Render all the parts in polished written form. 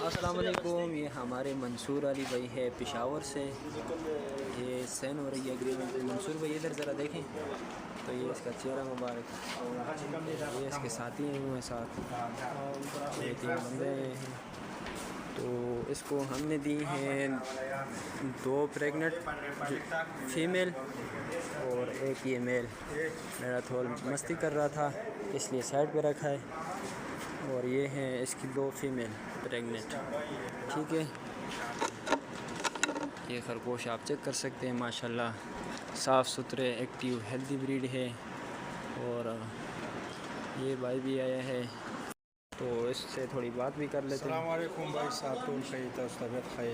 अस्सलाम वालेकुम। ये हमारे मंसूर अली भाई है पेशावर से। ये साइन हो रही है एग्रीमेंट। मंसूर भाई इधर ज़रा देखें तो ये इसका चेहरा मुबारक, ये इसके साथी हैं हुए साथ, ये 3 बंदे हैं। तो इसको हमने दी हैं 2 प्रेग्नेंट फीमेल और एक ये मेल। मेरा थोड़ा मस्ती कर रहा था इसलिए साइड पे रखा है। और ये हैं इसकी 2 फीमेल प्रेग्नेंट। ठीक है, ये खरगोश आप चेक कर सकते हैं, माशाल्लाह साफ़ सुथरे एक्टिव हेल्दी ब्रीड है। और ये भाई भी आया है तो इससे थोड़ी बात भी कर लेते हैं। अस्सलाम वालेकुम भाई साहब, टोल खई तब तबियत खई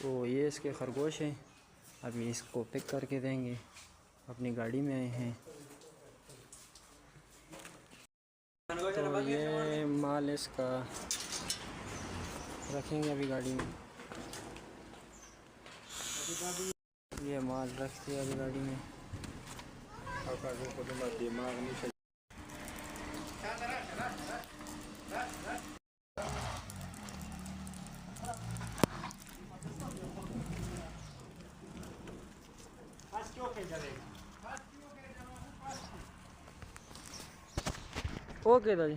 तो ये इसके खरगोश हैं, अभी इसको पिक करके देंगे। अपनी गाड़ी में आए हैं तो ये माल इसका रखेंगे अभी गाड़ी में। ये माल रख दिया अभी गाड़ी में। ओके दादी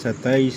27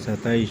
27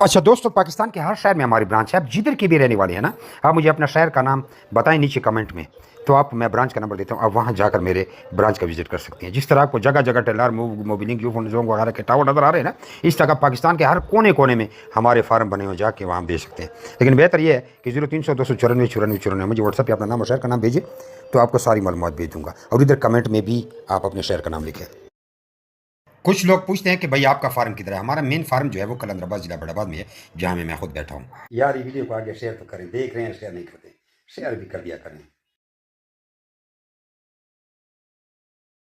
अच्छा दोस्तों, पाकिस्तान के हर शहर में हमारी ब्रांच है। आप जिधर के भी रहने वाले हैं ना, आप मुझे अपना शहर का नाम बताएं नीचे कमेंट में, तो आप मैं ब्रांच का नंबर देता हूं, आप वहां जाकर मेरे ब्रांच का विजिट कर सकते हैं। जिस तरह आपको जगह जगह टेलर मोबिलिंग जोंग वगैरह के टावर नज़र आ रहे हैं ना, इस तरह पाकिस्तान के हर कोने कोने में हमारे फार्म बने हुए, जाके वहाँ बेच सकते हैं। लेकिन बेहतर ये है कि 0300 294 94 मुझे व्हाट्सएप पर अपना नाम और शहर का नाम भेजिए, तो आपको सारी मालूमात भेज दूँगा। और इधर कमेंट में भी आप अपने शहर का नाम लिखें। कुछ लोग पूछते हैं कि भाई आपका फार्म किधर है। हमारा मेन फार्म जो है वो कलंदराबाद जिला बड़ाबाद में है, जहाँ मैं खुद बैठा हूँ। यार ये वीडियो को आगे शेयर तो करें, देख रहे हैं शेयर नहीं करते, शेयर भी कर दिया करें।